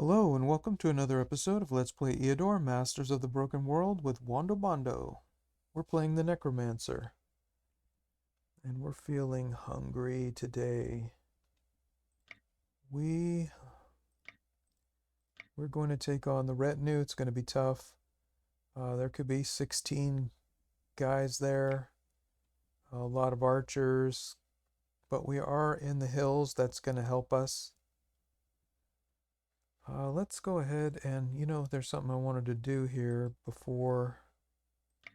Hello and welcome to another episode of Let's Play Eador, Masters of the Broken World with Wando Bondo. We're playing the Necromancer. And we're feeling hungry today. We're going to take on the retinue. It's going to be tough. There could be 16 guys there. A lot of archers. But we are in the hills. That's going to help us. Let's go ahead and, there's something I wanted to do here before.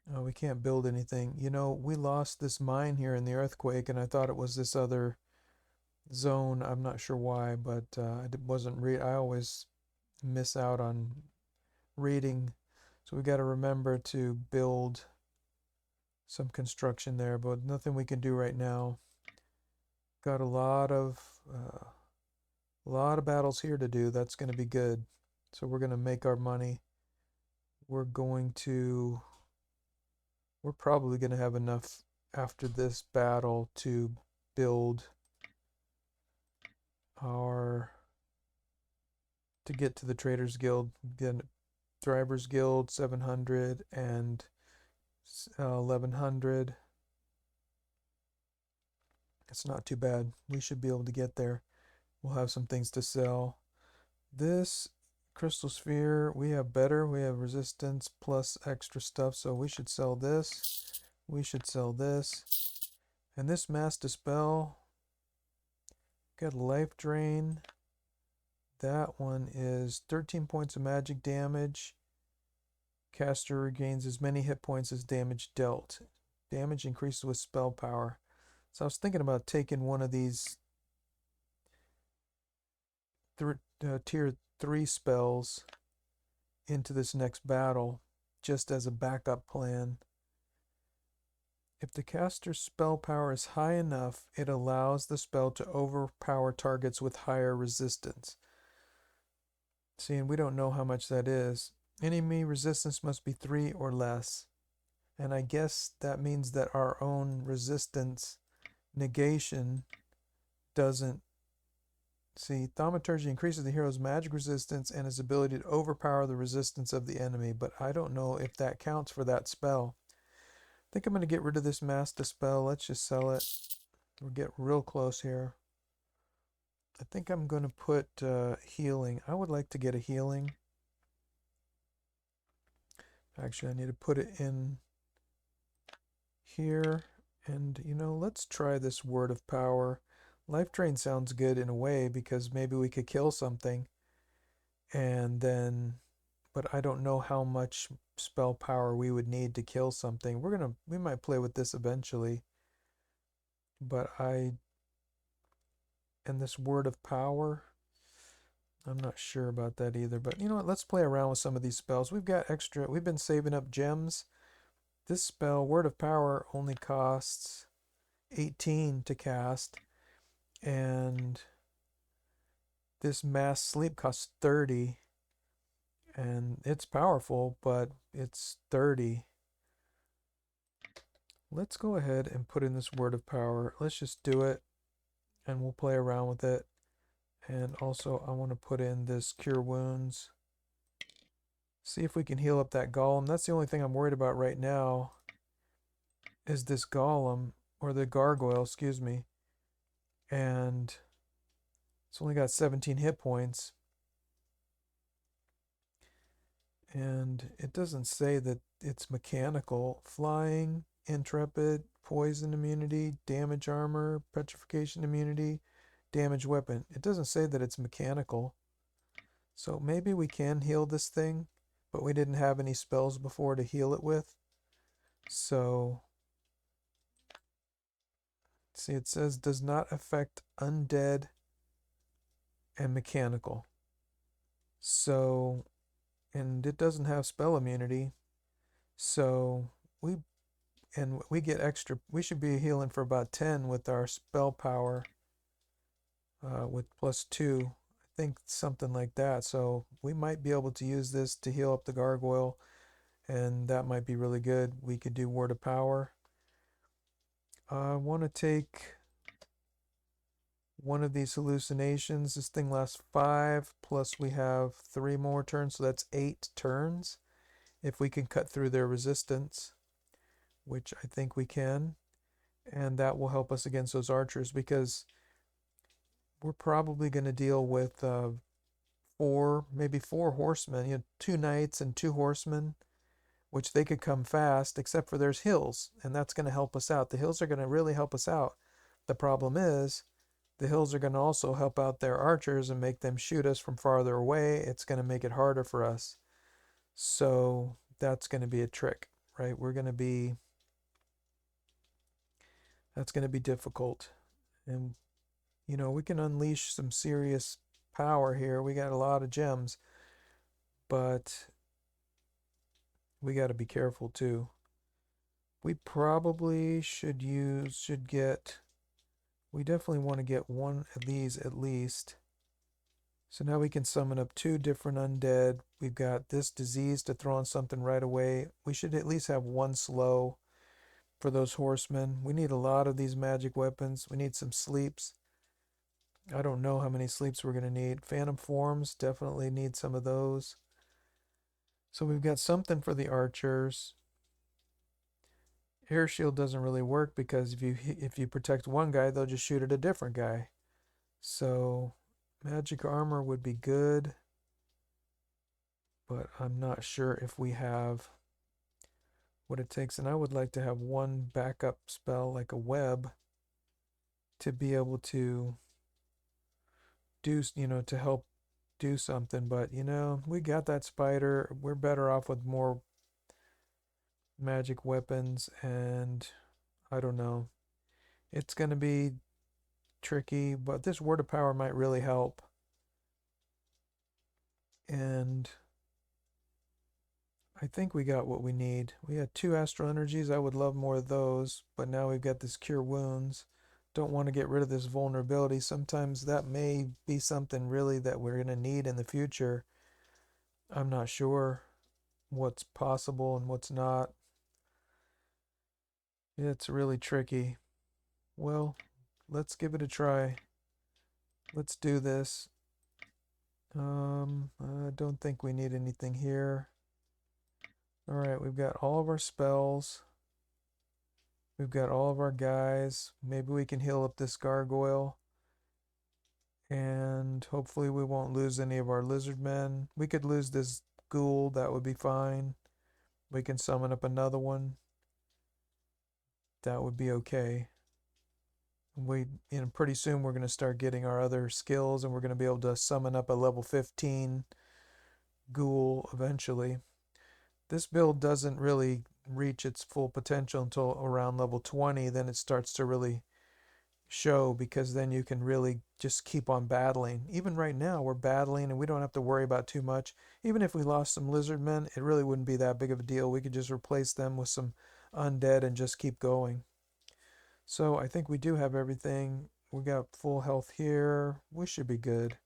We can't build anything. We lost this mine here in the earthquake, and I thought it was this other zone. I'm not sure why, but I wasn't I always miss out on reading. So we got to remember to build some construction there, but nothing we can do right now. Got a lot of battles here to do. That's going to be good. So we're going to make our money. We're probably going to have enough after this battle to build to get to the Traders Guild. Then Drivers Guild 700 and 1100. It's not too bad. We should be able to get there. We'll have some things to sell. This crystal sphere, we have resistance plus extra stuff, so we should sell this. We should sell this. And this mass dispel, got life drain. That one is 13 points of magic damage. Caster regains as many hit points as damage dealt. Damage increases with spell power. So I was thinking about taking one of these tier 3 spells into this next battle just as a backup plan. If the caster's spell power is high enough, it allows the spell to overpower targets with higher resistance. See, and we don't know how much that is. Enemy resistance must be 3 or less. And I guess that means that our own resistance negation doesn't. See, Thaumaturgy increases the hero's magic resistance and his ability to overpower the resistance of the enemy, but I don't know if that counts for that spell. I think I'm going to get rid of this mass dispel. Let's just sell it. We'll get real close here. I think I'm going to put healing. I would like to get a healing. Actually, I need to put it in here. And, let's try this Word of Power. Life Drain sounds good in a way because maybe we could kill something. And then, but I don't know how much spell power we would need to kill something. We might play with this eventually. But and this Word of Power, I'm not sure about that either. But you know what? Let's play around with some of these spells. We've been saving up gems. This spell, Word of Power, only costs 18 to cast. And this Mass Sleep costs 30. And it's powerful, but it's 30. Let's go ahead and put in this Word of Power. Let's just do it. And we'll play around with it. And also, I want to put in this Cure Wounds. See if we can heal up that golem. That's the only thing I'm worried about right now. Is this golem, or the gargoyle, excuse me. And it's only got 17 hit points. And it doesn't say that it's mechanical. Flying, intrepid, poison immunity, damage armor, petrification immunity, damage weapon. It doesn't say that it's mechanical. So maybe we can heal this thing, but we didn't have any spells before to heal it with. So, see, it says does not affect undead and mechanical. So, and it doesn't have spell immunity. So we get extra. We should be healing for about 10 with our spell power, with +2. I think something like that. So we might be able to use this to heal up the gargoyle, and that might be really good. We could do Word of Power. I want to take one of these hallucinations. This thing lasts 5, plus we have 3 more turns, so that's 8 turns. If we can cut through their resistance, which I think we can, and that will help us against those archers, because we're probably going to deal with 4, maybe 4 horsemen, 2 knights and 2 horsemen, which they could come fast, except for there's hills, and that's going to help us out. The hills are going to really help us out. The problem is, the hills are going to also help out their archers and make them shoot us from farther away. It's going to make it harder for us. So that's going to be a trick, right? That's going to be difficult. And, we can unleash some serious power here. We got a lot of gems, but we got to be careful too. We probably we definitely want to get one of these at least. So now we can summon up 2 different undead. We've got this disease to throw on something right away. We should at least have 1 slow for those horsemen. We need a lot of these magic weapons. We need some sleeps. I don't know how many sleeps we're going to need. Phantom forms, definitely need some of those. So we've got something for the archers. Air shield doesn't really work because if you protect one guy, they'll just shoot at a different guy. So magic armor would be good, but I'm not sure if we have what it takes. And I would like to have 1 backup spell, like a web, to be able to do, to help do something. But, we got that spider. We're better off with more magic weapons, and I don't know. It's going to be tricky, but this word of power might really help. And I think we got what we need. We had 2 astral energies. I would love more of those, but now we've got this cure wounds. Don't want to get rid of this vulnerability. Sometimes that may be something really that we're going to need in the future. I'm not sure what's possible and what's not. It's really tricky. Well, let's give it a try. Let's do this. I don't think we need anything here. Alright, we've got all of our spells. We've got all of our guys. Maybe we can heal up this gargoyle. And hopefully we won't lose any of our lizard men. We could lose this ghoul, that would be fine. We can summon up another one. That would be okay. Pretty soon we're going to start getting our other skills, and we're going to be able to summon up a level 15 ghoul eventually. This build doesn't really reach its full potential until around level 20. Then it starts to really show, because then you can really just keep on battling. Even right now we're battling and we don't have to worry about too much. Even if we lost some lizard men, it really wouldn't be that big of a deal. We could just replace them with some undead and just keep going. So I think we do have everything. We got full health here. We should be good.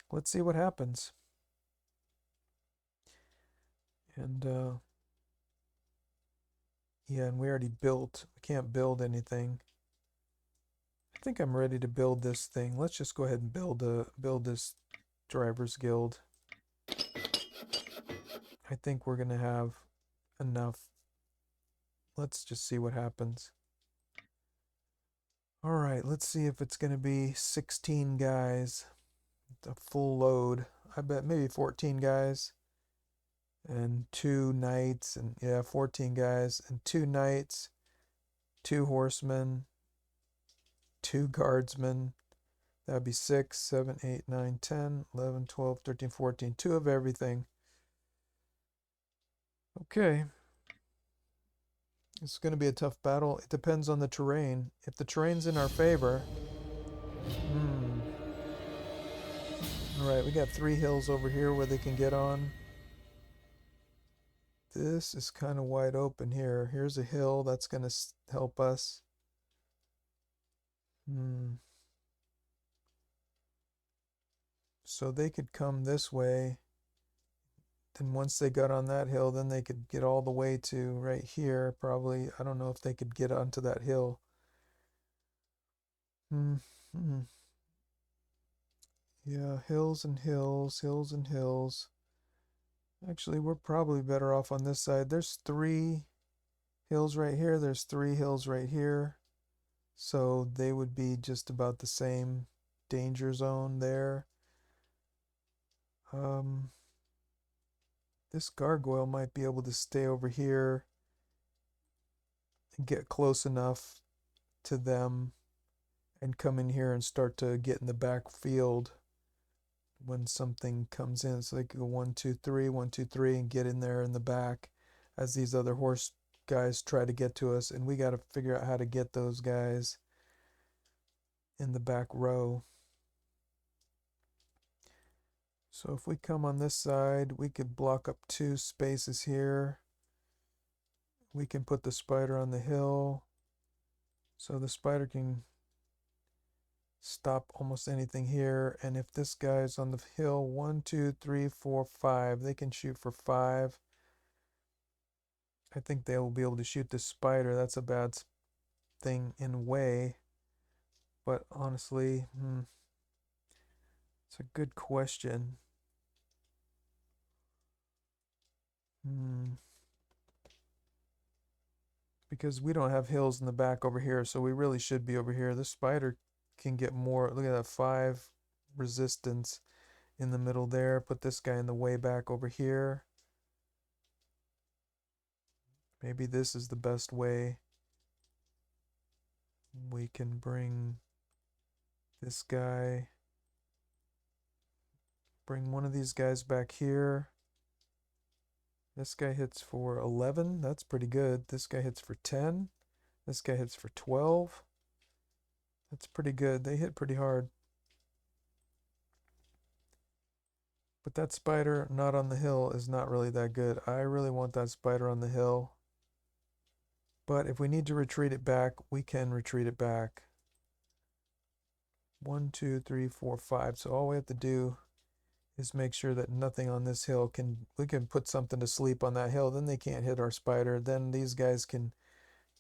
Let's see what happens. And yeah, and we already built. We can't build anything. I think I'm ready to build this thing. Let's just go ahead and build this driver's guild. I think we're gonna have enough. Let's just see what happens. Alright, let's see if it's gonna be 16 guys. A full load. I bet maybe 14 guys. And 2 knights, and yeah, 14 guys, and 2 knights, 2 horsemen, 2 guardsmen. That would be 6, 7, 8, 9, 10, 11, 12, 13, 14. 2 of everything. Okay. It's going to be a tough battle. It depends on the terrain. If the terrain's in our favor... Alright, we got 3 hills over here where they can get on. This is kind of wide open here. Here's a hill that's going to help us. So they could come this way. Then once they got on that hill, then they could get all the way to right here. Probably, I don't know if they could get onto that hill. Yeah, hills and hills, hills and hills. Actually, we're probably better off on this side. There's 3 hills right here. There's 3 hills right here. So they would be just about the same danger zone there. This gargoyle might be able to stay over here and get close enough to them and come in here and start to get in the back field when something comes in. So they could go 1, 2, 3, 1, 2, 3, and get in there in the back as these other horse guys try to get to us. And we got to figure out how to get those guys in the back row. So if we come on this side, we could block up 2 spaces here. We can put the spider on the hill, so the spider can stop almost anything here. And if this guy's on the hill, 1, 2, 3, 4, 5, they can shoot for 5. I think they will be able to shoot the spider. That's a bad thing in a way, but honestly, it's a good question. Because we don't have hills in the back over here, so we really should be over here. The spider can get more. Look at that, 5 resistance in the middle there. Put this guy in the way back over here. Maybe this is the best way. We can bring this guy, bring one of these guys back here. This guy hits for 11. That's pretty good. This guy hits for 10. This guy hits for 12. That's pretty good. They hit pretty hard. But that spider not on the hill is not really that good. I really want that spider on the hill. But if we need to retreat it back, we can retreat it back. 1, 2, 3, 4, 5. So all we have to do is make sure that nothing on this hill can, we can put something to sleep on that hill. Then they can't hit our spider. Then these guys can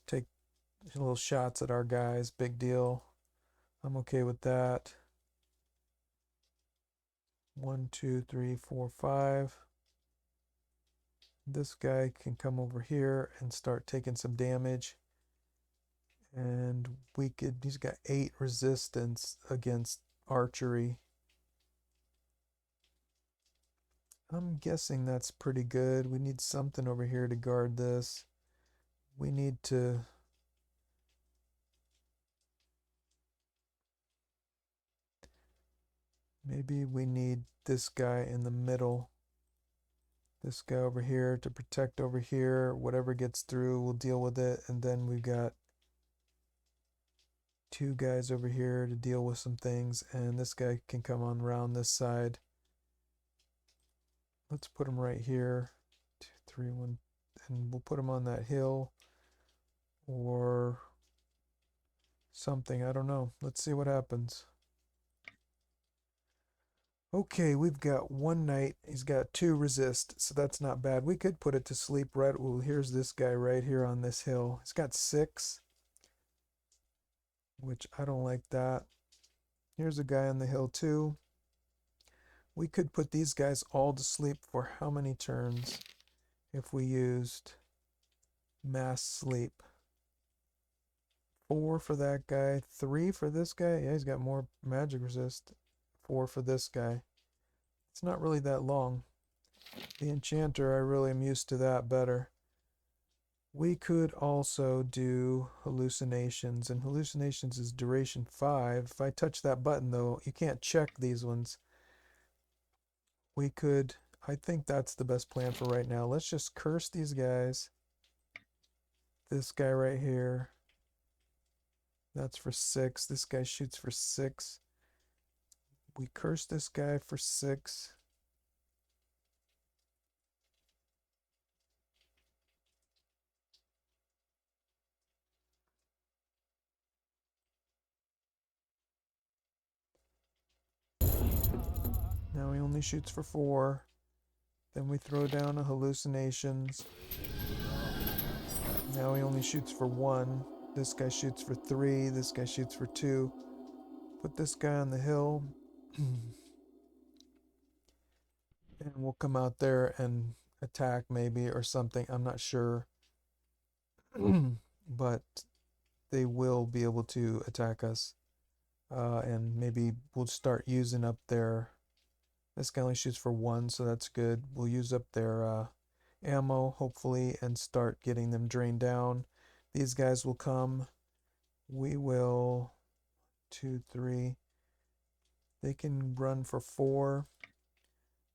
take little shots at our guys. Big deal. I'm okay with that. 1, 2, 3, 4, 5. This guy can come over here and start taking some damage. And he's got 8 resistance against archery. I'm guessing that's pretty good. We need something over here to guard this. We need to... Maybe we need this guy in the middle. This guy over here to protect over here. Whatever gets through, we'll deal with it. And then we've got 2 guys over here to deal with some things. And this guy can come on around this side. Let's put him right here. 2, 3, 1. And we'll put him on that hill. Or something. I don't know. Let's see what happens. Okay, we've got 1 knight. He's got 2 resist, so that's not bad. We could put it to sleep right. Well, here's this guy right here on this hill. He's got 6, which I don't like that. Here's a guy on the hill too. We could put these guys all to sleep for how many turns if we used mass sleep? 4 for that guy, 3 for this guy. Yeah, he's got more magic resist. 4 for this guy. It's not really that long. The enchanter, I really am used to that better. We could also do hallucinations, and hallucinations is duration 5. If I touch that button though, you can't check these ones. We could, I think that's the best plan for right now. Let's just curse these guys. This guy right here. That's for 6. This guy shoots for 6. We curse this guy for 6. Now he only shoots for 4. Then we throw down a hallucinations. Now he only shoots for 1. This guy shoots for 3. This guy shoots for 2. Put this guy on the hill. And we'll come out there and attack maybe or something. I'm not sure. But they will be able to attack us. And maybe we'll start using up their... This guy only shoots for one, so that's good. We'll use up their ammo, hopefully, and start getting them drained down. These guys will come. We will... 2, 3. They can run for 4.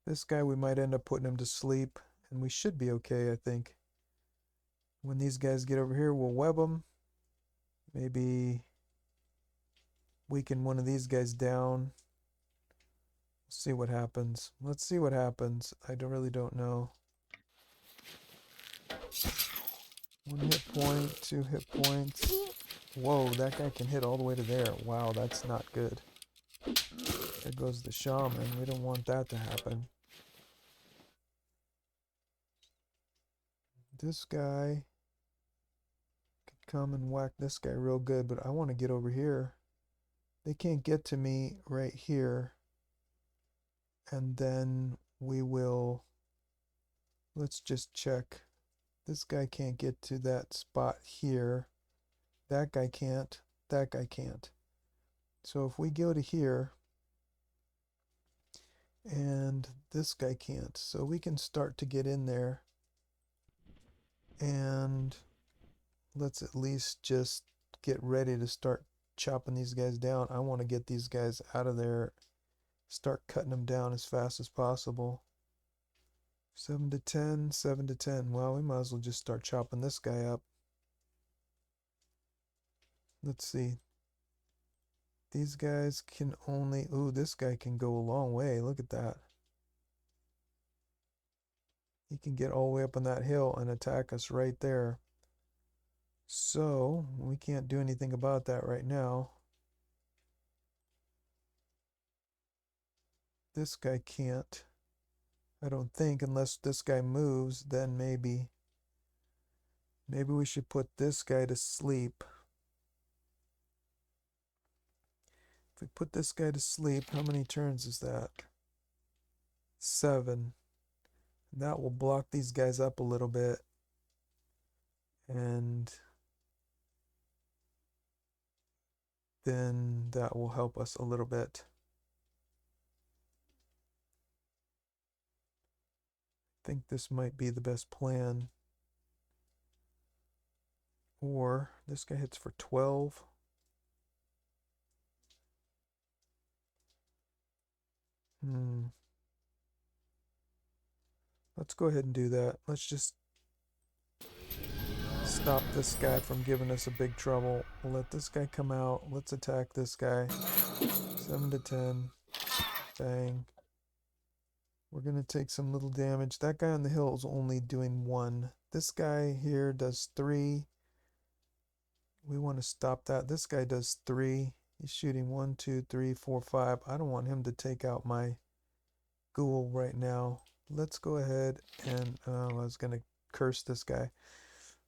This guy, we might end up putting him to sleep, and we should be okay, I think. When these guys get over here, we'll web them. Maybe weaken one of these guys down. See what happens. Let's see what happens. I really don't know. 1 hit point, 2 hit points. Whoa, that guy can hit all the way to there. Wow, that's not good. There goes the shaman. We don't want that to happen. This guy could come and whack this guy real good, but I want to get over here. They can't get to me right here. And then we will... Let's just check. This guy can't get to that spot here. That guy can't. That guy can't. So if we go to here, and this guy can't, so we can start to get in there. And let's at least just get ready to start chopping these guys down. I want to get these guys out of there, start cutting them down as fast as possible. 7 to 10, 7 to 10. Well, we might as well just start chopping this guy up. Let's see. These guys can only... Ooh, this guy can go a long way. Look at that. He can get all the way up on that hill and attack us right there. So, we can't do anything about that right now. This guy can't. I don't think, unless this guy moves, then maybe. Maybe we should put this guy to sleep. If we put this guy to sleep, how many turns is that? 7. That will block these guys up a little bit. And then that will help us a little bit. I think this might be the best plan. Or this guy hits for 12. Let's go ahead and do that. Let's just stop this guy from giving us a big trouble. We'll let this guy come out. Let's attack this guy. 7 to 10. Bang. We're going to take some little damage. That guy on the hill is only doing 1. This guy here does 3. We want to stop that. This guy does 3. He's shooting 1, 2, 3, 4, 5. I don't want him to take out my ghoul right now. Let's go ahead and... I was going to curse this guy.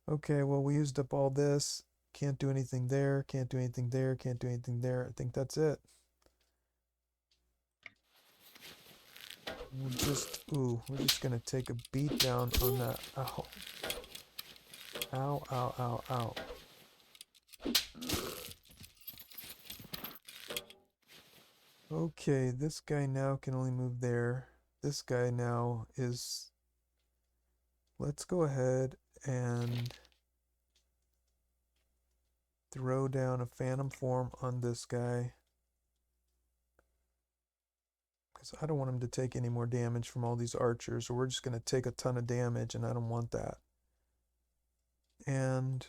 Okay, well, we used up all this. Can't do anything there. Can't do anything there. Can't do anything there. I think that's it. We'll just... Ooh, we're just going to take a beat down on that. Ow. Ow, ow, ow, ow. Okay, this guy now can only move there. This guy now is... Let's go ahead and throw down a phantom form on this guy. Because I don't want him to take any more damage from all these archers, or we're just going to take a ton of damage, and I don't want that. And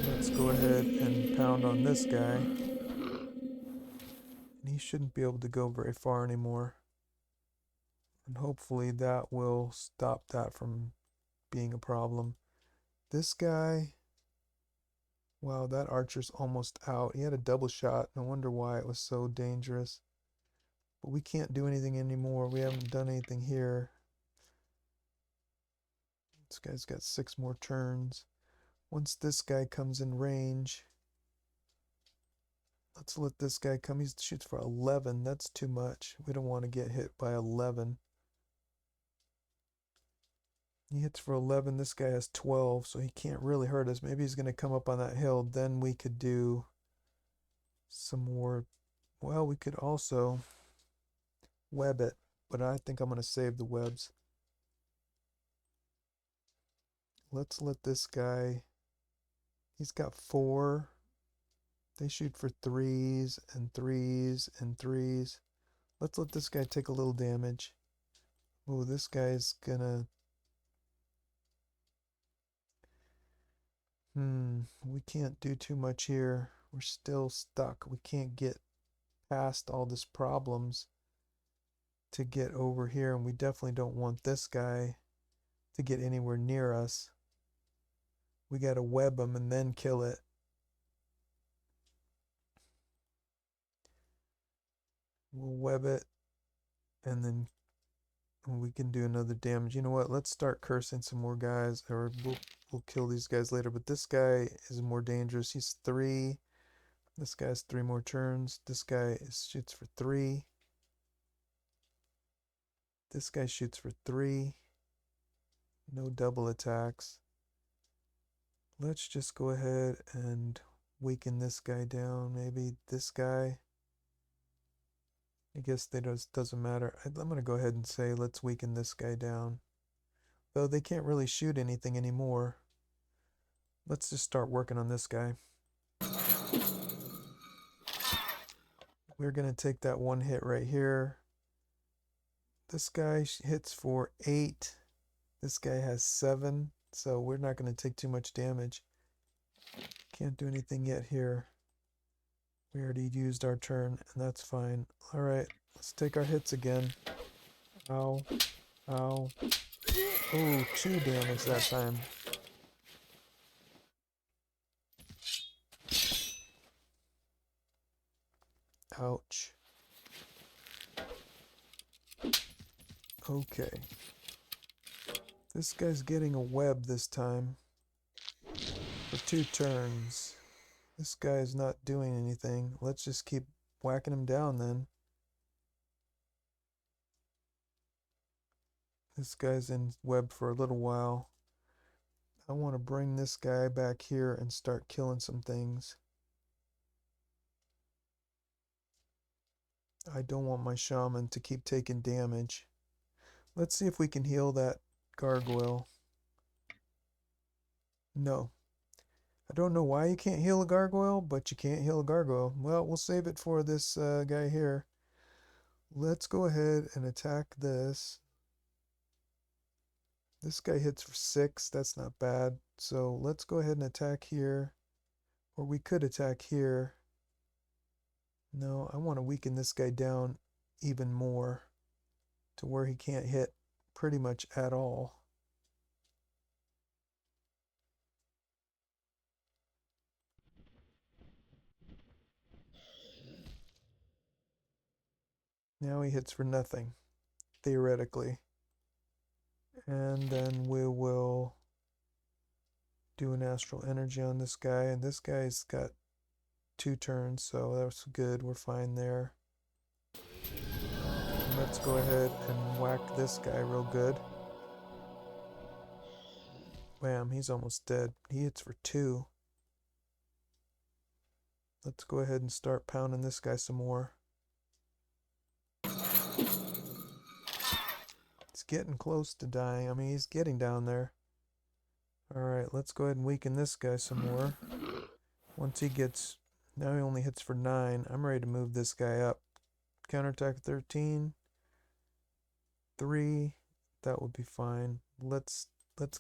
let's go ahead and pound on this guy. And he shouldn't be able to go very far anymore. And hopefully that will stop that from being a problem. This guy... Wow, that archer's almost out. He had a double shot. No wonder why it was so dangerous. But we can't do anything anymore. We haven't done anything here. This guy's got 6 more turns. Once this guy comes in range... Let's let this guy come. He shoots for 11. That's too much. We don't want to get hit by 11. He hits for 11. This guy has 12, so he can't really hurt us. Maybe he's going to come up on that hill. Then we could do some more. Well, we could also web it, but I think I'm going to save the webs. Let's let this guy. He's got 4. They shoot for 3s and 3s and 3s. Let's let this guy take a little damage. Oh, this guy's gonna. We can't do too much here. We're still stuck. We can't get past all this problems to get over here, and we definitely don't want this guy to get anywhere near us. We gotta web him and then kill it. We'll web it, and then we can do another damage. You know what? Let's start cursing some more guys, or we'll kill these guys later. But this guy is more dangerous. He's 3. This guy has 3 more turns. This guy shoots for 3. This guy shoots for 3. No double attacks. Let's just go ahead and weaken this guy down. Maybe this guy. I guess that doesn't matter. I'm going to go ahead and say let's weaken this guy down. Though they can't really shoot anything anymore. Let's just start working on this guy. We're going to take that one hit right here. This guy hits for 8. This guy has 7. So we're not going to take too much damage. Can't do anything yet here. We already used our turn, and that's fine. Alright, let's take our hits again. Ow. Ow. Ooh, 2 damage that time. Ouch. Okay. This guy's getting a web this time. For 2 turns. This guy is not doing anything. Let's just keep whacking him down then. This guy's in web for a little while. I want to bring this guy back here and start killing some things. I don't want my shaman to keep taking damage. Let's see if we can heal that gargoyle. No. I don't know why you can't heal a gargoyle, but you can't heal a gargoyle. Well, we'll save it for this guy here. Let's go ahead and attack this. This guy hits for 6. That's not bad. So let's go ahead and attack here. Or we could attack here. No, I want to weaken this guy down even more to where he can't hit pretty much at all. Now he hits for nothing, theoretically. And then we will do an astral energy on this guy. And this guy's got 2 turns, so that's good. We're fine there. And let's go ahead and whack this guy real good. Bam, he's almost dead. He hits for 2. Let's go ahead and start pounding this guy some more. He's getting close to dying. I mean, he's getting down there. Alright, let's go ahead and weaken this guy some more. Once he gets... Now he only hits for 9. I'm ready to move this guy up. Counterattack 13. 3. That would be fine. Let's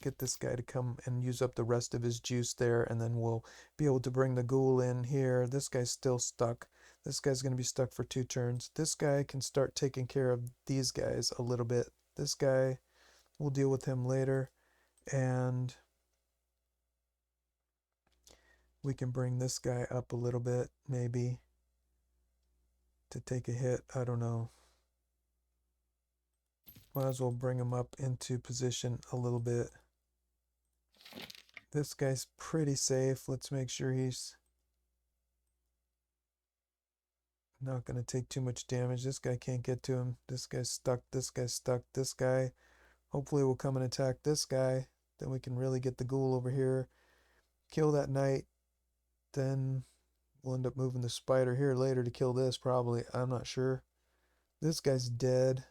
get this guy to come and use up the rest of his juice there, and then we'll be able to bring the ghoul in here. This guy's still stuck. This guy's going to be stuck for 2 turns. This guy can start taking care of these guys a little bit. This guy, we'll deal with him later. And we can bring this guy up a little bit, maybe, to take a hit. I don't know. Might as well bring him up into position a little bit. This guy's pretty safe. Let's make sure he's not going to take too much damage. This guy can't get to him. This guy's stuck. This guy's stuck. This guy, Hopefully we'll come and attack this guy. Then we can really get the ghoul over here. Kill that knight. Then we'll end up moving the spider here later to kill this probably. I'm not sure. This guy's dead.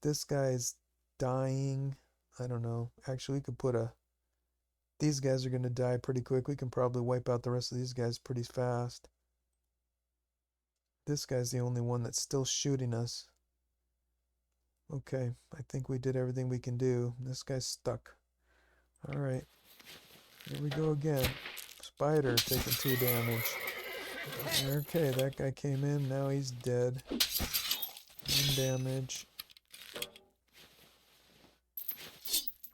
This guy's dying. I don't know. Actually, we could put a... These guys are going to die pretty quick. We can probably wipe out the rest of these guys pretty fast. This guy's the only one that's still shooting us. Okay, I think we did everything we can do. This guy's stuck. Alright. Here we go again. Spider taking 2 damage. Okay, that guy came in. Now he's dead. 1 damage.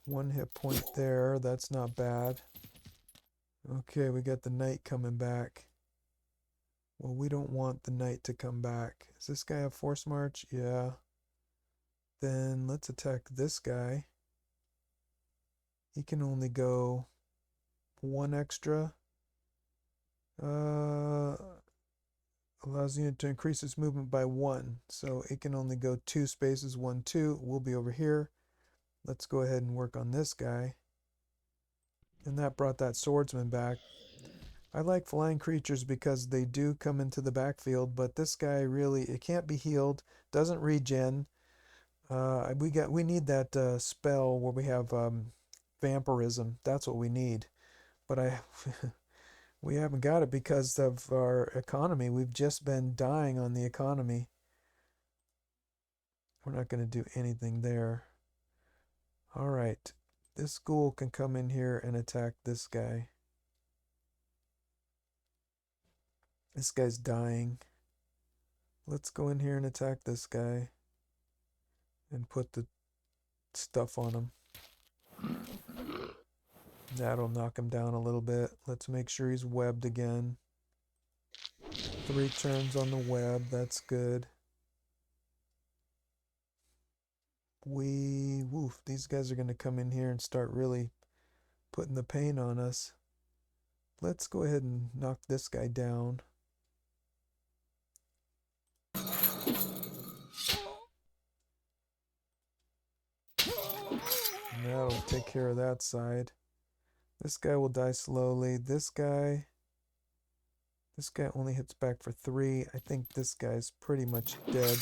1 hit point there. That's not bad. Okay, we got the knight coming back. Well, we don't want the knight to come back. Does this guy have force march? Yeah. Then let's attack this guy. He can only go 1 extra. Allows unit to increase its movement by 1. So it can only go 2 spaces, 1, 2. We'll be over here. Let's go ahead and work on this guy. And that brought that swordsman back. I like flying creatures because they do come into the backfield, but this guy really, it can't be healed, doesn't regen. We need that spell where we have vampirism. That's what we need. But we haven't got it because of our economy. We've just been dying on the economy. We're not going to do anything there. Alright. This ghoul can come in here and attack this guy. This guy's dying. Let's go in here and attack this guy. And put the stuff on him. That'll knock him down a little bit. Let's make sure he's webbed again. 3 turns on the web. That's good. Woof. These guys are going to come in here and start really putting the pain on us. Let's go ahead and knock this guy down. And that'll take care of that side. This guy will die slowly. This guy only hits back for 3. I think this guy's pretty much dead.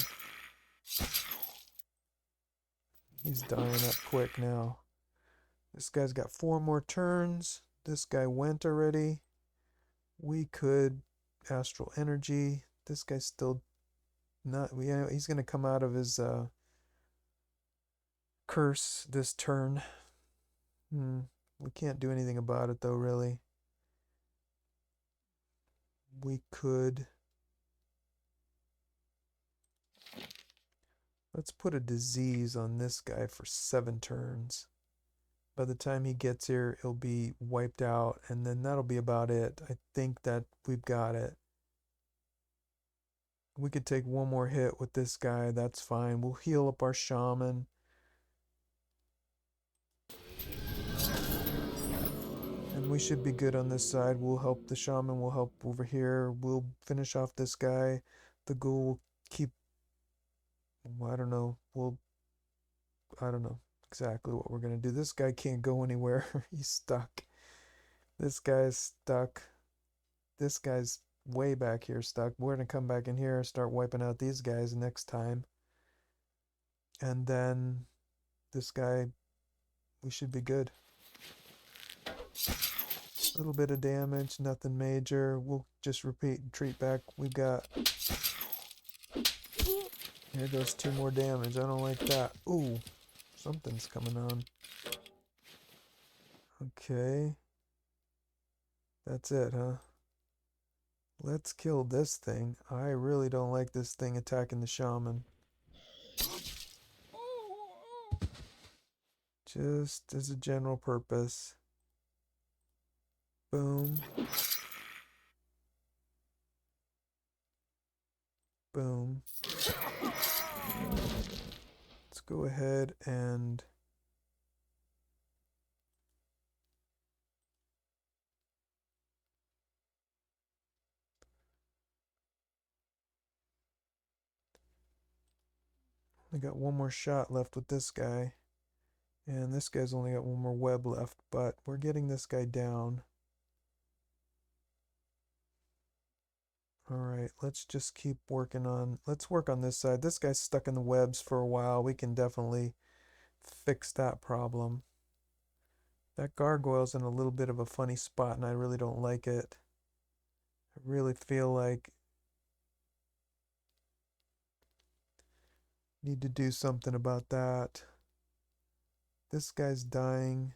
He's dying up quick now. This guy's got 4 more turns. This guy went already. We could astral energy. This guy's still not... he's going to come out of his curse this turn. We can't do anything about it though, really. We could... Let's put a disease on this guy for 7 turns. By the time he gets here, he'll be wiped out, and then that'll be about it. I think that we've got it. We could take 1 more hit with this guy. That's fine. We'll heal up our shaman. And we should be good on this side. We'll help the shaman. We'll help over here. We'll finish off this guy. The ghoul will keep... I don't know. I don't know exactly what we're going to do. This guy can't go anywhere. He's stuck. This guy's stuck. This guy's way back here stuck. We're going to come back in here and start wiping out these guys next time. And then this guy, we should be good. A little bit of damage, nothing major. We'll just retreat back. We've got... Here goes 2 more damage. I don't like that. Ooh, something's coming on. Okay. That's it, huh? Let's kill this thing. I really don't like this thing attacking the shaman. Just as a general purpose. Boom. Boom. Let's go ahead and... I got 1 more shot left with this guy. And this guy's only got one more web left, but we're getting this guy down. Alright, let's just keep working on... Let's work on this side. This guy's stuck in the webs for a while. We can definitely fix that problem. That gargoyle's in a little bit of a funny spot, and I really don't like it. I really feel like need to do something about that. This guy's dying.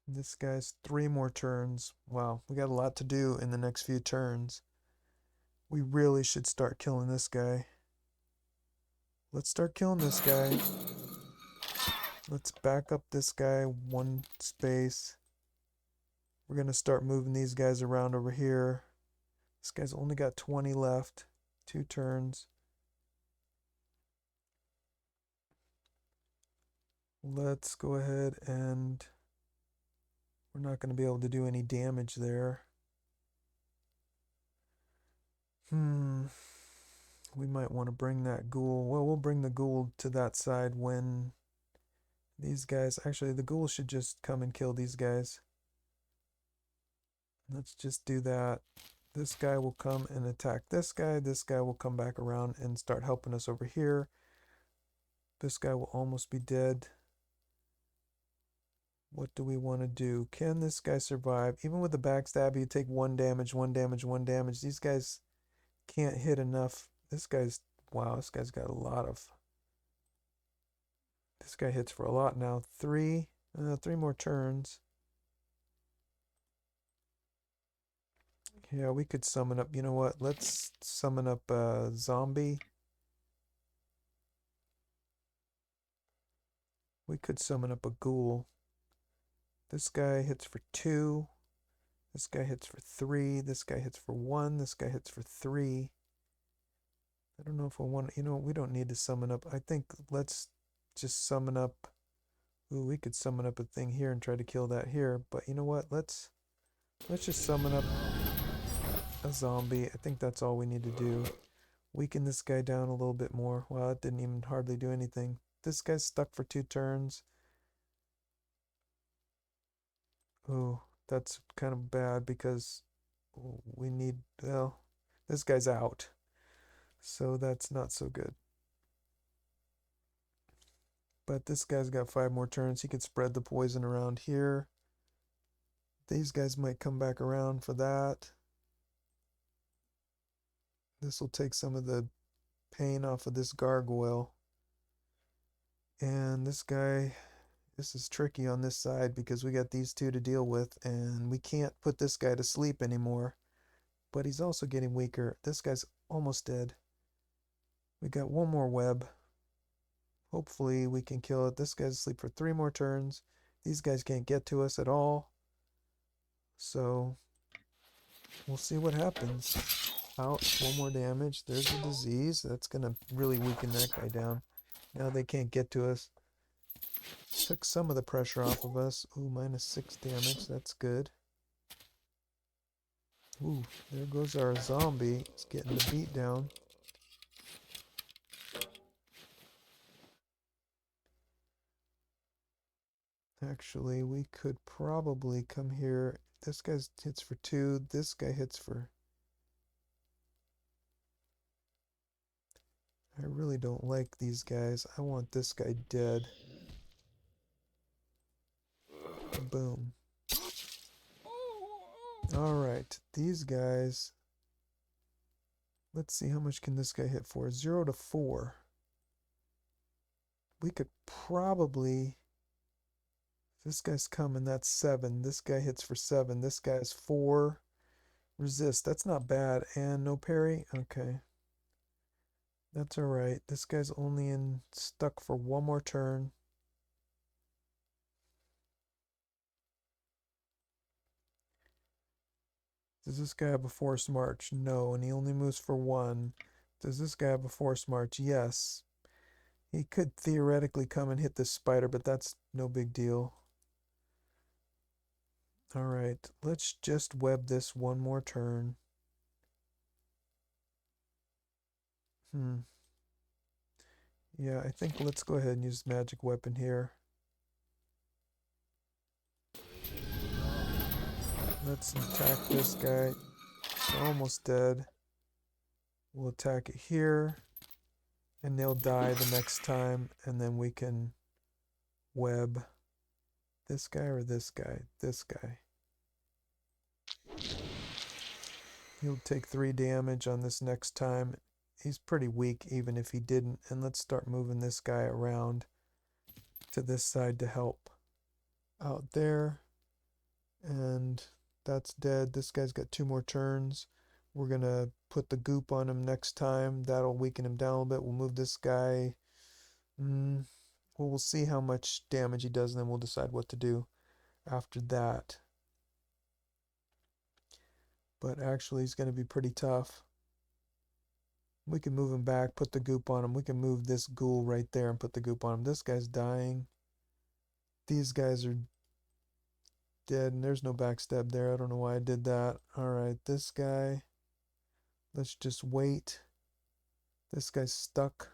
This guy's 3 more turns. Wow, we got a lot to do in the next few turns. We really should start killing this guy. Let's start killing this guy. Let's back up this guy 1 space. We're going to start moving these guys around over here. This guy's only got 20 left. 2 turns. Let's go ahead and... We're not going to be able to do any damage there. We might want to bring that ghoul. Well, we'll bring the ghoul to that side when these guys... Actually, the ghoul should just come and kill these guys. Let's just do that. This guy will come and attack this guy. This guy will come back around and start helping us over here. This guy will almost be dead. What do we want to do? Can this guy survive? Even with the backstab, you take 1 damage, 1 damage, 1 damage. These guys can't hit enough. This guy's... Wow, this guy's got a lot of... This guy hits for a lot now. 3 more turns. Yeah, we could summon up... You know what? Let's summon up a zombie. We could summon up a ghoul. This guy hits for 2. This guy hits for 3. This guy hits for 1. This guy hits for 3. I don't know if I want... You know, we don't need to summon up. I think let's just summon up... Ooh, we could summon up a thing here and try to kill that here. But you know what? Let's just summon up a zombie. I think that's all we need to do. Weaken this guy down a little bit more. Wow, it didn't even hardly do anything. This guy's stuck for 2 turns. Oh, that's kind of bad because we need... Well, this guy's out. So that's not so good. But this guy's got 5 more turns. He could spread the poison around here. These guys might come back around for that. This will take some of the pain off of this gargoyle. And this guy, this is tricky on this side because we got these 2 to deal with, and we can't put this guy to sleep anymore. But he's also getting weaker. This guy's almost dead. We got 1 more web. Hopefully we can kill it. This guy's asleep for 3 more turns. These guys can't get to us at all. So we'll see what happens. Out, 1 more damage. There's a disease. That's going to really weaken that guy down. Now they can't get to us. Took some of the pressure off of us. Ooh, -6 damage. That's good. Ooh, there goes our zombie. It's getting the beat down. Actually, we could probably come here. This guy hits for 2. This guy hits for... I really don't like these guys. I want this guy dead. Boom. Alright, these guys... Let's see, how much can this guy hit for? 0 to 4. We could probably... This guy's coming, that's 7. This guy hits for 7. This guy's 4. Resist, that's not bad. And no parry? Okay. That's alright. This guy's only stuck for 1 more turn. Does this guy have a force march? No, and he only moves for 1. Does this guy have a force march? Yes. He could theoretically come and hit this spider, but that's no big deal. Alright, let's just web this 1 more turn. Yeah, I think let's go ahead and use magic weapon here. Let's attack this guy. It's almost dead. We'll attack it here. And they'll die the next time. And then we can web this guy or this guy? This guy. He'll take 3 damage on this next time. He's pretty weak even if he didn't. And let's start moving this guy around to this side to help out there. And that's dead. This guy's got 2 more turns. We're going to put the goop on him next time. That'll weaken him down a little bit. We'll move this guy. Well, we'll see how much damage he does and then we'll decide what to do after that. But actually he's going to be pretty tough. We can move him back, put the goop on him. We can move this ghoul right there and put the goop on him. This guy's dying. These guys are dead, and there's no backstab there. I don't know why I did that. Alright, this guy. Let's just wait. This guy's stuck.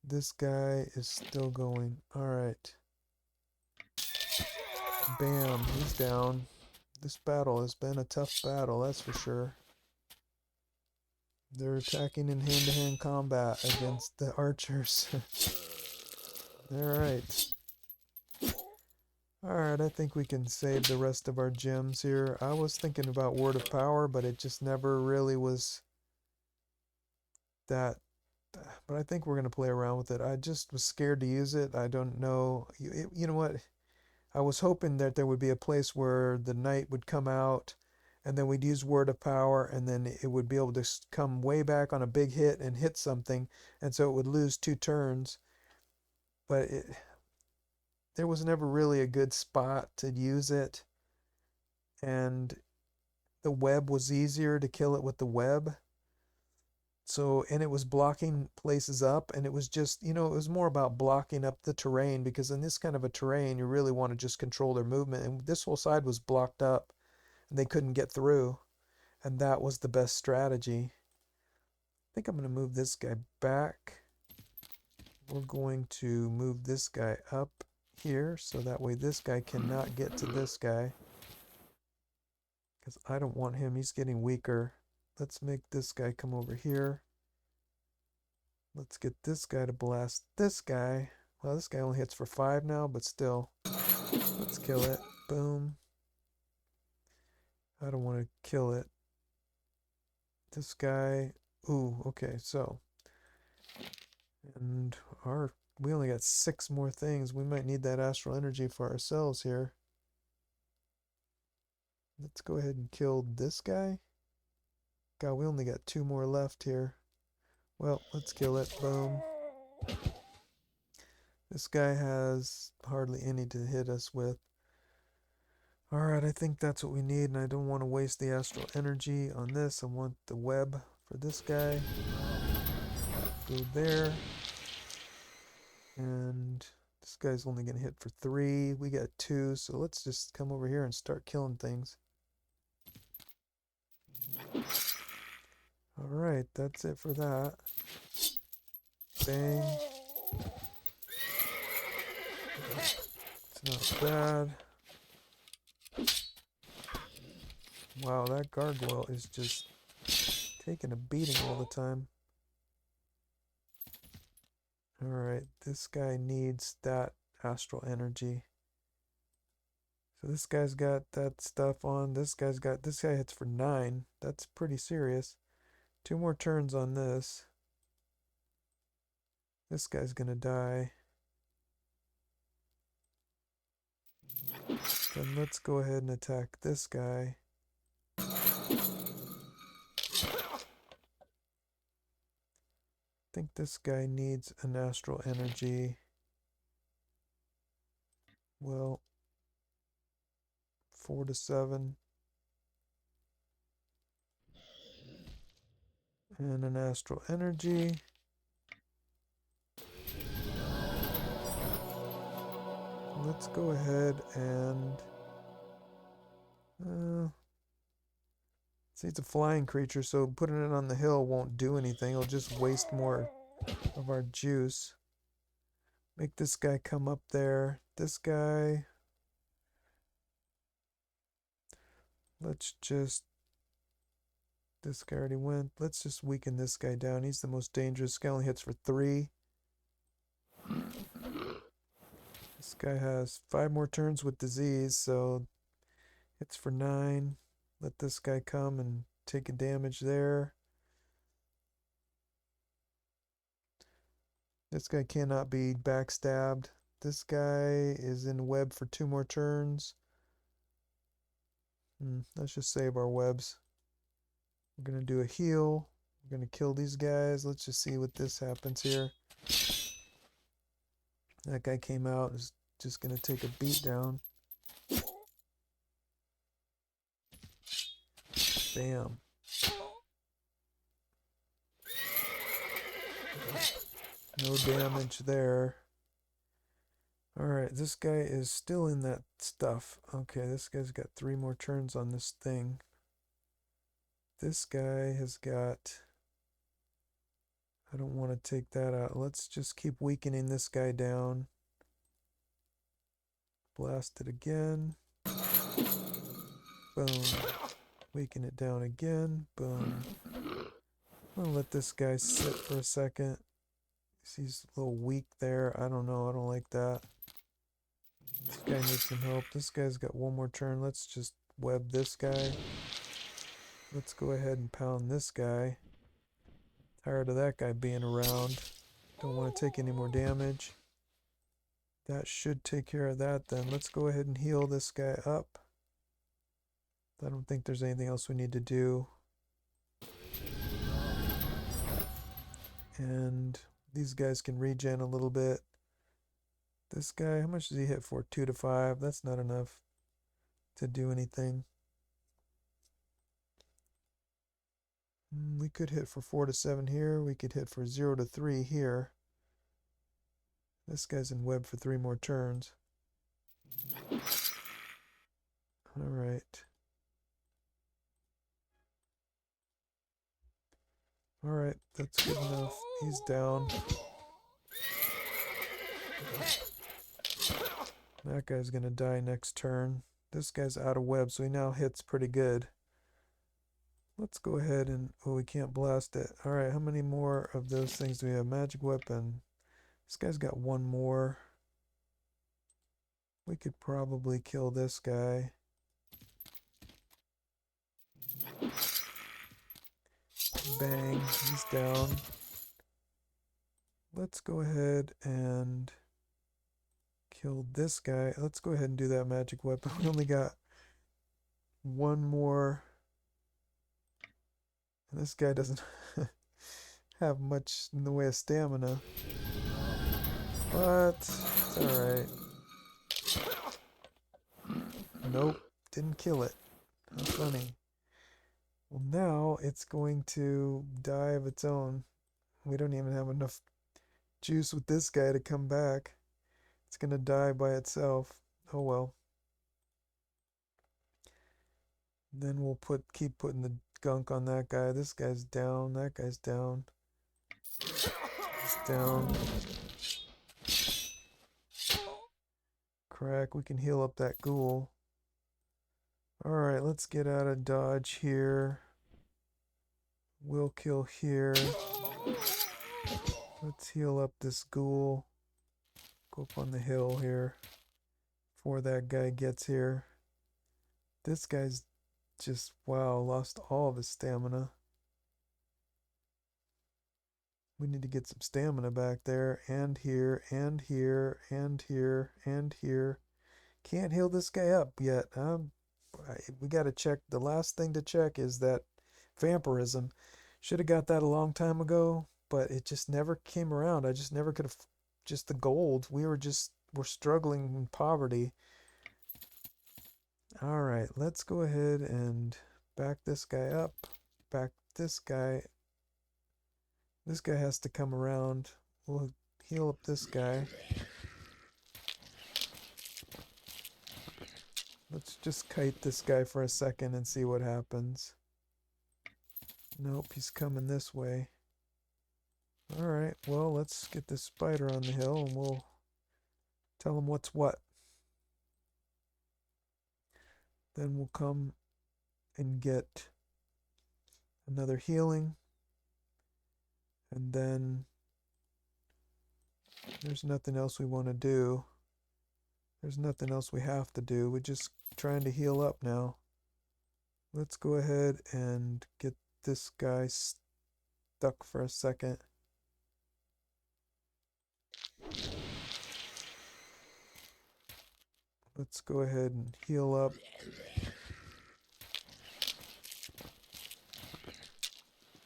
This guy is still going. Alright. Bam, he's down. This battle has been a tough battle, that's for sure. They're attacking in hand-to-hand combat against the archers. Alright. Alright, I think we can save the rest of our gems here. I was thinking about Word of Power, but it just never really was that. But I think we're going to play around with it. I just was scared to use it. I don't know. You know what? I was hoping that there would be a place where the knight would come out and then we'd use Word of Power and then it would be able to come way back on a big hit and hit something, and so it would lose 2 turns. But there was never really a good spot to use it, and the web was easier to kill it with the web. So, and it was blocking places up, and it was just, it was more about blocking up the terrain, because in this kind of a terrain, you really want to just control their movement, and this whole side was blocked up, and they couldn't get through, and that was the best strategy. I think I'm going to move this guy back. We're going to move this guy up here, so that way this guy cannot get to this guy, because I don't want him. He's getting weaker. Let's make this guy come over here. Let's get this guy to blast this guy. Well, this guy only hits for 5 now, but still. Let's kill it. Boom. I don't want to kill it. This guy. Ooh, okay, so. And we only got 6 more things. We might need that astral energy for ourselves here. Let's go ahead and kill this guy. God, we only got 2 more left here. Well, let's kill it. Boom. This guy has hardly any to hit us with. Alright, I think that's what we need, and I don't want to waste the astral energy on this. I want the web for this guy. Go there. And this guy's only going to hit for 3. We got 2, so let's just come over here and start killing things. Alright, that's it for that. Bang. It's not bad. Wow, that gargoyle is just taking a beating all the time. Alright, this guy needs that astral energy. So this guy's got that stuff on. This guy hits for 9. That's pretty serious. 2 more turns on this. This guy's gonna die. Then let's go ahead and attack this guy. I think this guy needs an astral energy. Well, 4 to 7. And an astral energy. Let's go ahead and See, it's a flying creature, so putting it on the hill won't do anything. It'll just waste more of our juice. Make this guy come up there. This guy... Let's just... This guy already went. Let's just weaken this guy down. He's the most dangerous. This guy only hits for 3. This guy has 5 more turns with disease, so hits for 9. Let this guy come and take a damage there. This guy cannot be backstabbed. This guy is in web for 2 more turns. Let's just save our webs. We're going to do a heal. We're going to kill these guys. Let's just see what this happens here. That guy came out, is just going to take a beat down. Bam. No damage there. Alright, this guy is still in that stuff. Okay, this guy's got 3 more turns on this thing. This guy has got... I don't want to take that out. Let's just keep weakening this guy down. Blast it again. Boom. Weaken it down again. Boom. I'm going to let this guy sit for a second. He's a little weak there. I don't know. I don't like that. This guy needs some help. This guy's got 1 more turn. Let's just web this guy. Let's go ahead and pound this guy. Tired of that guy being around. Don't want to take any more damage. That should take care of that then. Let's go ahead and heal this guy up. I don't think there's anything else we need to do. And these guys can regen a little bit. This guy, how much does he hit for? 2 to 5. That's not enough to do anything. We could hit for 4 to 7 here. We could hit for 0 to 3 here. This guy's in web for 3 more turns. Alright. Alright, that's good enough. He's down. That guy's gonna die next turn. This guy's out of web, so he now hits pretty good. Let's go ahead and... Oh, we can't blast it. Alright, how many more of those things do we have? Magic weapon. This guy's got 1 more. We could probably kill this guy. Bang, he's down. Let's go ahead and kill this guy. Let's go ahead and do that magic weapon. We only got 1 more. And this guy doesn't have much in the way of stamina. But it's alright. Nope, didn't kill it. How funny. Well, now it's going to die of its own. We don't even have enough juice with this guy to come back. It's going to die by itself. Oh well. Then we'll keep putting the gunk on that guy. This guy's down. That guy's down. He's down. Crack. We can heal up that ghoul. Alright, let's get out of dodge here. We'll kill here. Let's heal up this ghoul. Go up on the hill here before that guy gets here. This guy's just, wow, lost all of his stamina. We need to get some stamina back there, and here, and here, and here, and here. Can't heal this guy up yet. We got to check. The last thing to check is that vampirism. Should have got that a long time ago, but it just never came around. I just never could have. Just the gold. We're struggling in poverty. All right, let's go ahead and back this guy up. Back this guy. This guy has to come around. We'll heal up this guy. Let's just kite this guy for a second and see what happens. Nope, he's coming this way. Alright, well, let's get this spider on the hill and we'll tell him what's what. Then we'll come and get another healing. And then there's nothing else we want to do. There's nothing else we have to do. We're just trying to heal up now. Let's go ahead and get this guy stuck for a second. Let's go ahead and heal up.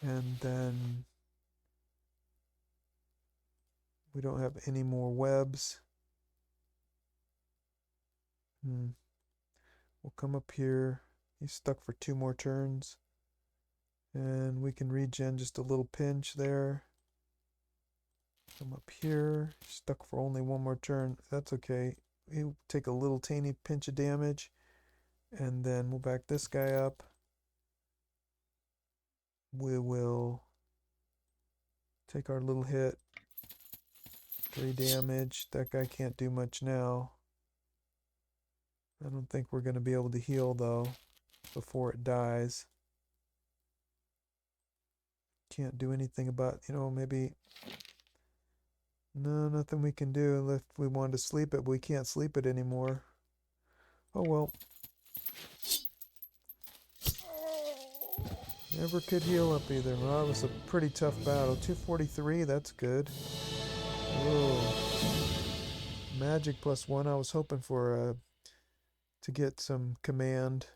And then we don't have any more webs. We'll come up here. He's stuck for 2 more turns. And we can regen just a little pinch there. Come up here. Stuck for only 1 more turn. That's okay. He'll take a little tiny pinch of damage. And then we'll back this guy up. We will take our little hit. 3 damage. That guy can't do much now. I don't think we're going to be able to heal though before it dies. Can't do anything about, maybe... No, nothing we can do if we wanted to sleep it, but we can't sleep it anymore. Oh well. Never could heal up either. Well, that was a pretty tough battle. 243, that's good. Whoa. Magic +1. I was hoping for to get some command.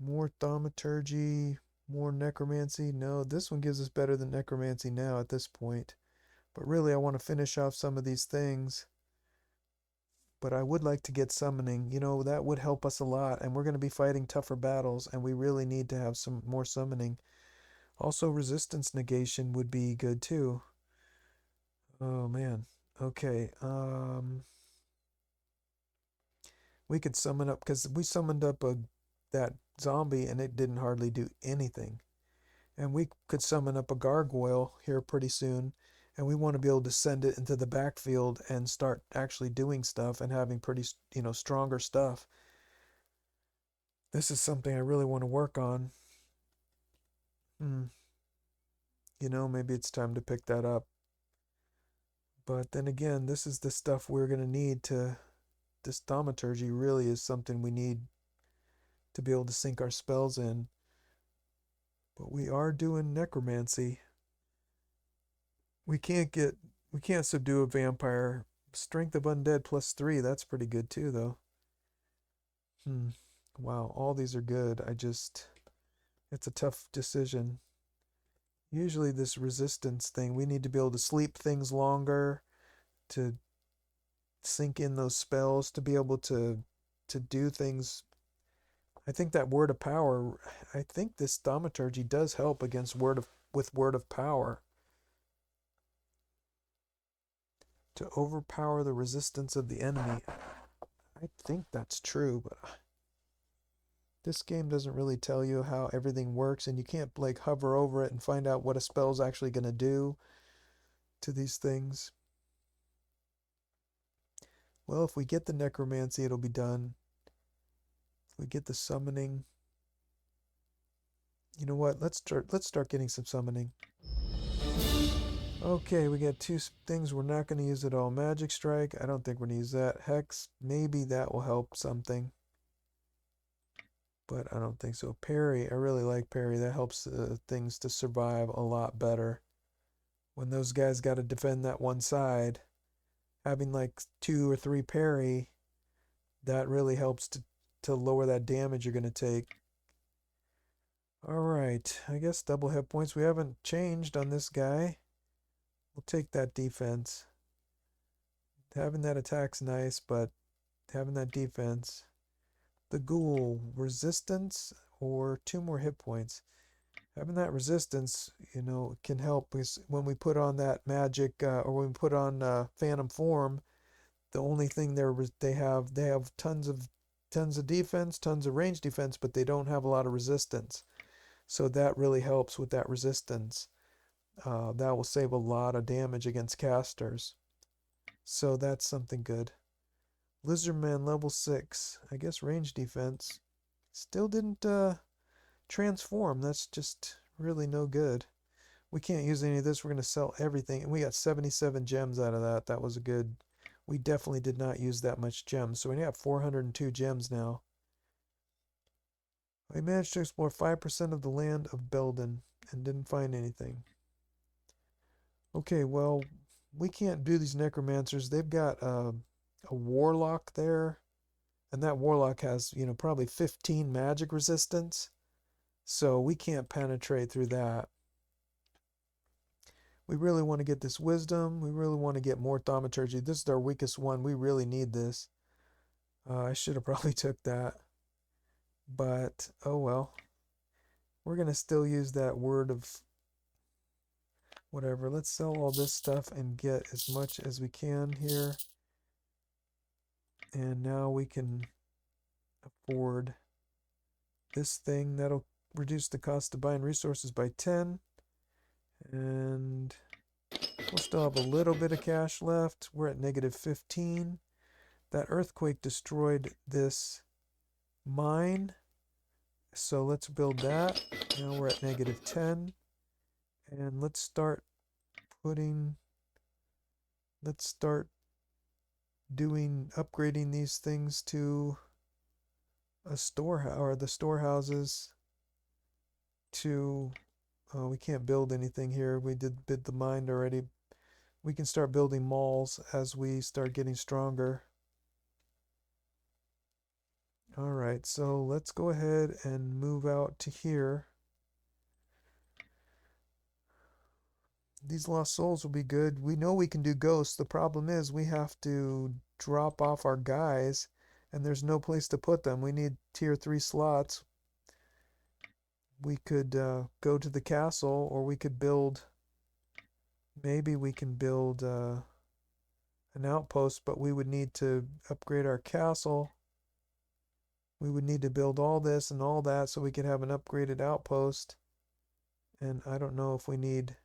More thaumaturgy, more necromancy. No, this one gives us better than necromancy now at this point. But really, I want to finish off some of these things. But I would like to get summoning. That would help us a lot. And we're going to be fighting tougher battles. And we really need to have some more summoning. Also, resistance negation would be good too. Oh, man. Okay. We could summon up, because we summoned up that zombie and it didn't hardly do anything. And we could summon up a gargoyle here pretty soon. And we want to be able to send it into the backfield and start actually doing stuff and having pretty, stronger stuff. This is something I really want to work on. Maybe it's time to pick that up. But then again, this is the stuff we're going to need to... This thaumaturgy really is something we need to be able to sink our spells in. But we are doing necromancy. We can't subdue a vampire. Strength of undead +3, that's pretty good too though. Wow, all these are good. It's a tough decision. Usually this resistance thing, we need to be able to sleep things longer, to sink in those spells, to be able to do things. I think that word of power, I think this thaumaturgy does help against word of power. To overpower the resistance of the enemy. I think that's true, but this game doesn't really tell you how everything works, and you can't like hover over it and find out what a spell's actually going to do to these things. Well, if we get the necromancy, it'll be done. If we get the summoning, you know what? Let's start getting some summoning. Okay, we got 2 things we're not going to use at all. Magic Strike, I don't think we're going to use that. Hex, maybe that will help something. But I don't think so. Parry, I really like parry. That helps things to survive a lot better. When those guys got to defend that one side, having like 2 or 3 parry, that really helps to lower that damage you're going to take. Alright, I guess double hit points. We haven't changed on this guy. We'll take that defense. Having that attack's nice, but having that defense. The ghoul, resistance or 2 more hit points. Having that resistance, can help, because when we put on that magic, or when we put on phantom form, the only thing they have tons of defense, tons of range defense, but they don't have a lot of resistance. So that really helps with that resistance. That will save a lot of damage against casters. So that's something good. Lizardman level 6. I guess range defense. Still didn't transform. That's just really no good. We can't use any of this. We're going to sell everything. And we got 77 gems out of that. That was a good... We definitely did not use that much gems. So we have 402 gems now. We managed to explore 5% of the land of Belden and didn't find anything. Okay, well, we can't do these necromancers. They've got a warlock there. And that warlock has, you know, probably 15 magic resistance. So we can't penetrate through that. We really want to get this wisdom. We really want to get more thaumaturgy. This is our weakest one. We really need this. I should have probably took that. But, oh well. We're going to still use that word of whatever. Let's sell all this stuff and get as much as we can here. And now we can afford this thing. That'll reduce the cost of buying resources by 10. And we'll still have a little bit of cash left. We're at negative 15. That earthquake destroyed this mine. So let's build that. Now we're at negative 10. And let's start upgrading these things to a storehouse, or the storehouses to, we can't build anything here. We did bid the mine already. We can start building malls as we start getting stronger. Alright, so let's go ahead and move out to here. These lost souls will be good. We know we can do ghosts. The problem is we have to drop off our guys, and there's no place to put them. We need tier 3 slots. We could go to the castle, or we could build... Maybe we can build an outpost, but we would need to upgrade our castle. We would need to build all this and all that so we could have an upgraded outpost. And I don't know if we need...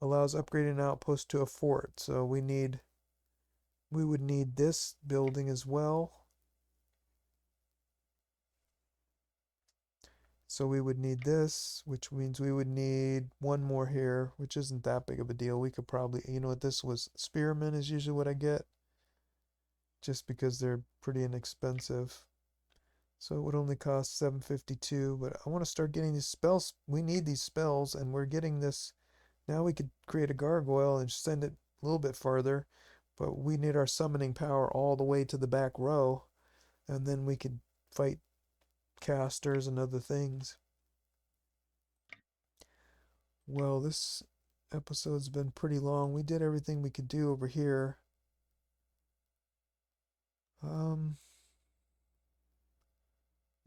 Allows upgrading an outpost to a fort. So we would need this building as well. So we would need this, which means we would need one more here, which isn't that big of a deal. We could probably, you know what, this was spearmen is usually what I get, just because they're pretty inexpensive. So it would only cost 752, but I want to start getting these spells. We need these spells, and we're getting this. Now we could create a gargoyle and send it a little bit farther, but we need our summoning power all the way to the back row, and then we could fight casters and other things. Well, this episode's been pretty long. We did everything we could do over here.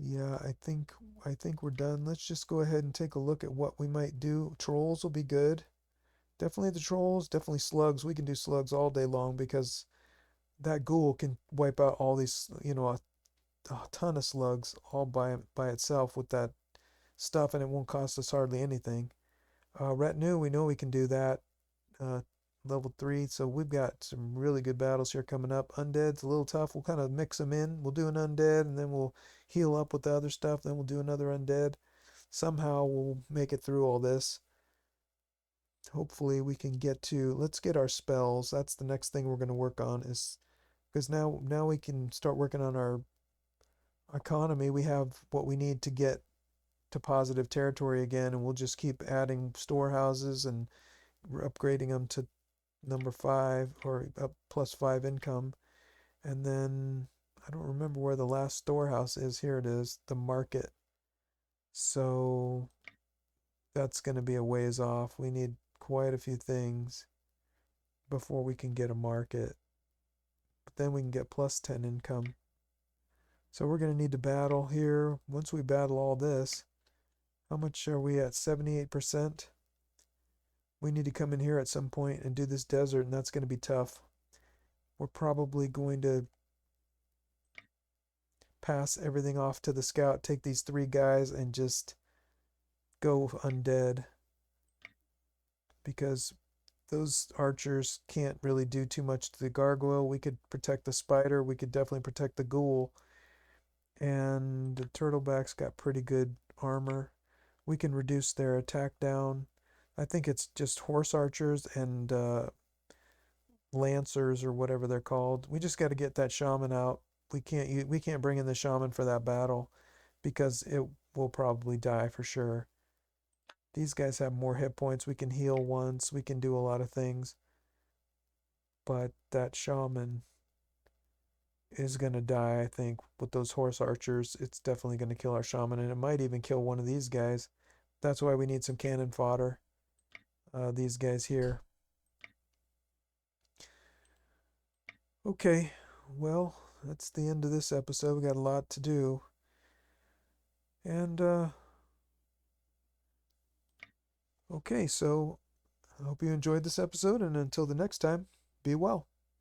Yeah, I think we're done. Let's just go ahead and take a look at what we might do. Trolls will be good. Definitely the trolls, definitely slugs. We can do slugs all day long because that ghoul can wipe out all these, you know, a ton of slugs all by itself with that stuff, and it won't cost us hardly anything. Retinue, we know we can do that. Level 3, so we've got some really good battles here coming up. Undead's a little tough. We'll kind of mix them in. We'll do an undead, and then we'll heal up with the other stuff. Then we'll do another undead. Somehow we'll make it through all this. Hopefully we can get to... Let's get our spells. That's the next thing we're going to work on, is because now we can start working on our economy. We have what we need to get to positive territory again, and we'll just keep adding storehouses and upgrading them to number 5 or up +5 income. And then I don't remember where the last storehouse is. Here it is, the market. So that's going to be a ways off. We need quite a few things before we can get a market, but then we can get +10 income. So we're going to need to battle here. Once we battle all this, how much are we at? 78%. We need to come in here at some point and do this desert, and that's going to be tough. We're probably going to pass everything off to the scout, take these 3 guys, and just go undead, because those archers can't really do too much to the gargoyle. We could protect the spider. We could definitely protect the ghoul. And the turtleback's got pretty good armor. We can reduce their attack down. I think it's just horse archers and lancers or whatever they're called. We just got to get that shaman out. We can't bring in the shaman for that battle because it will probably die for sure. These guys have more hit points. We can heal once. We can do a lot of things. But that shaman is going to die, I think, with those horse archers. It's definitely going to kill our shaman, and it might even kill one of these guys. That's why we need some cannon fodder. These guys here. Okay, well, that's the end of this episode. We got a lot to do. And, okay, so I hope you enjoyed this episode, and until the next time, be well.